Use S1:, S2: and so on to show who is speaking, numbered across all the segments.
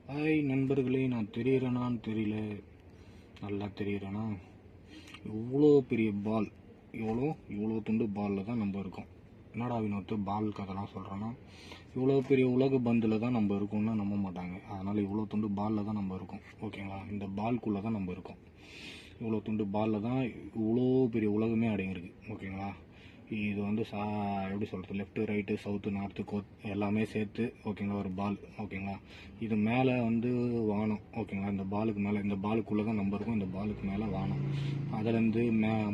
S1: Hi நண்பர்களே, நான் தெரிகிறேனான்னு தெரியல. நல்லா தெரிகிறேனா? இவ்வளோ பெரிய பால், இவ்வளோ துண்டு பாலில் தான் நம்ம இருக்கோம். என்னடா வினோத்து பால் கதைலாம் சொல்கிறோன்னா, இவ்வளோ பெரிய உலக பந்தில் தான் நம்ம இருக்கோம்னா நம்ப மாட்டாங்க. அதனால் இவ்வளோ துண்டு பாலில் தான் நம்ம இருக்கோம். ஓகேங்களா? இந்த பால்குள்ளே தான் நம்ம இருக்கோம். இவ்வளோ துண்டு பாலில் தான் இவ்வளோ பெரிய உலகமே அடங்கியிருக்கு. ஓகேங்களா? இது வந்து எப்படி சொல்கிறது, லெஃப்ட்டு ரைட்டு சவுத்து நார்த்து எல்லாமே சேர்த்து ஓகேங்களா ஒரு பால். ஓகேங்களா? இது மேலே வந்து வானம். ஓகேங்களா? இந்த பாலுக்கு மேலே, இந்த பாலுக்குள்ளே தான் நம்ம இருக்கும். இந்த பாலுக்கு மேலே வானம். அதுலேருந்து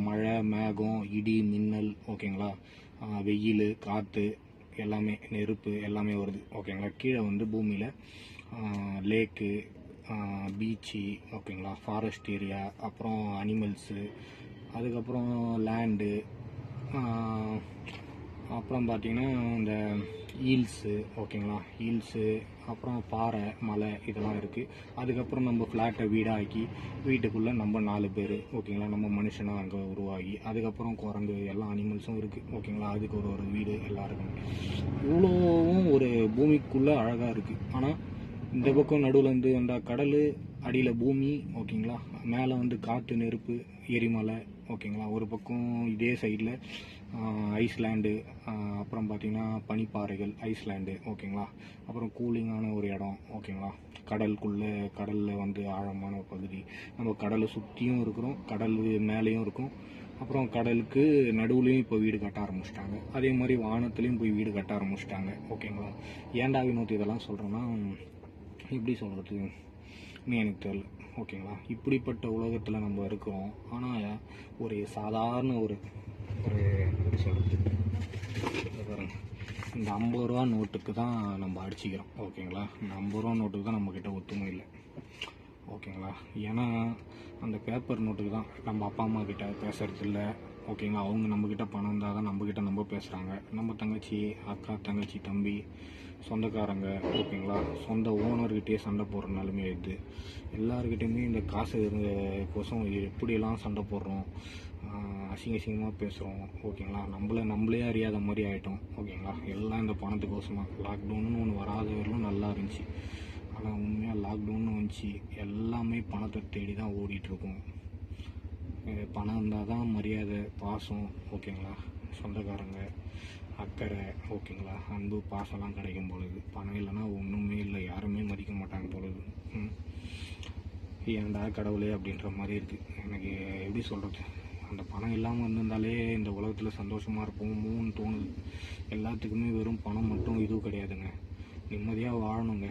S1: மழை, மேகம், இடி, மின்னல், ஓகேங்களா, வெயில், காற்று, எல்லாமே, நெருப்பு எல்லாமே வருது. ஓகேங்களா? கீழே வந்து பூமியில் லேக்கு, பீச்சு, ஓகேங்களா, ஃபாரஸ்ட் ஏரியா, அப்புறம் அனிமல்ஸு, அதுக்கப்புறம் லேண்டு, அப்புறம் பார்த்திங்கன்னா இந்த ஹீல்ஸு, ஓகேங்களா, ஹீல்ஸு, அப்புறம் பாறை, மலை இதெல்லாம் இருக்குது. அதுக்கப்புறம் நம்ம ஃப்ளாட்டை வீடாக்கி வீட்டுக்குள்ளே நம்ம 4 பேர், ஓகேங்களா, நம்ம மனுஷனாக அங்கே உருவாகி, அதுக்கப்புறம் குரங்கு எல்லா அனிமல்ஸும் இருக்குது. ஓகேங்களா? அதுக்கு ஒரு வீடு எல்லாருக்கும். இவ்வளோவும் ஒரு பூமிக்குள்ளே அழகாக இருக்குது. ஆனால் இந்த பக்கம் நடுவில் வந்து வந்தால் கடல், அடியில் பூமி, ஓகேங்களா, மேலே வந்து காற்று, நெருப்பு, எரிமலை, ஓகேங்களா, ஒரு பக்கம் இதே சைடில் ஐஸ்லேண்டு, அப்புறம் பார்த்திங்கன்னா பனிப்பாறைகள், ஐஸ்லேண்டு, ஓகேங்களா, அப்புறம் கூலிங்கான ஒரு இடம், ஓகேங்களா, கடலில் வந்து ஆழமான ஒரு பகுதி. நம்ம கடலை சுற்றியும் இருக்கிறோம், கடல் மேலேயும் இருக்கும். அப்புறம் கடலுக்கு நடுவுலையும் இப்போ வீடு கட்ட ஆரம்பிச்சிட்டாங்க. அதே மாதிரி வானத்துலேயும் போய் வீடு கட்ட ஆரம்பிச்சிட்டாங்க. ஓகேங்களா? ஏன்டா வினோத் இதெல்லாம் சொல்கிறேன்னா, எப்படி சொல்கிறது எனக்கு தெரியல. ஓகேங்களா? இப்படிப்பட்ட உலகத்தில் நம்ம இருக்கிறோம். ஆனால் ஒரு சாதாரண ஒரு எப்படி சொல்கிறது, பாருங்க, இந்த 50 ரூபா நோட்டுக்கு தான் நம்ம அடிச்சிக்கிறோம். ஓகேங்களா? இந்த 50 ரூபா நோட்டுக்கு தான் நம்மக்கிட்ட ஒத்துமை இல்லை. ஓகேங்களா? ஏன்னா அந்த பேப்பர் நோட்டுக்கு தான் நம்ம அப்பா அம்மா கிட்ட பேசுறது இல்லை. ஓகேங்களா? அவங்க நம்மக்கிட்ட பணம் இருந்தால் தான் நம்மக்கிட்ட நம்ம பேசுகிறாங்க. நம்ம தங்கச்சி, அக்கா, தங்கச்சி, தம்பி, சொந்தக்காரங்க, ஓகேங்களா, சொந்த ஓனர்கிட்டயே சண்டை போடுற நிலைமை ஆயிடுது. எல்லாருக்கிட்டையுமே இந்த காசு கோசம் எப்படியெல்லாம் சண்டை போடுறோம், அசிங்கமாக பேசுகிறோம். ஓகேங்களா? நம்மளே அறியாத மாதிரி ஆகிட்டோம். ஓகேங்களா? எல்லாம் இந்த பணத்துக்கோசமாக. லாக்டவுன்னு ஒன்று வராத வரையிலும் நல்லா இருந்துச்சு. ஆனால் உண்மையாக லாக்டவுன்னு வந்துச்சு, எல்லாமே பணத்தை தேடி தான் ஓடிட்டுருக்கோம். பணம் இருந்தால் தான் மரியாதை, பாசம், ஓகேங்களா, சொந்தக்காரங்க, அக்கறை, ஓகேங்களா, அன்பு, பாசம்லாம் கிடைக்கும் பொழுது. பணம் இல்லைன்னா ஒன்றுமே இல்லை, யாருமே மதிக்க மாட்டாங்க பொழுது. ஏன்டா கடவுளே அப்படின்ற மாதிரி இருக்குது. எனக்கு எப்படி சொல்கிறது, அந்த பணம் இல்லாமல் இருந்திருந்தாலே இந்த உலகத்தில் சந்தோஷமாக இருப்போம்னு தோணுது. எல்லாத்துக்குமே வெறும் பணம் மட்டும் இதுவும் கிடையாதுங்க. நிம்மதியாக வாழணுங்க.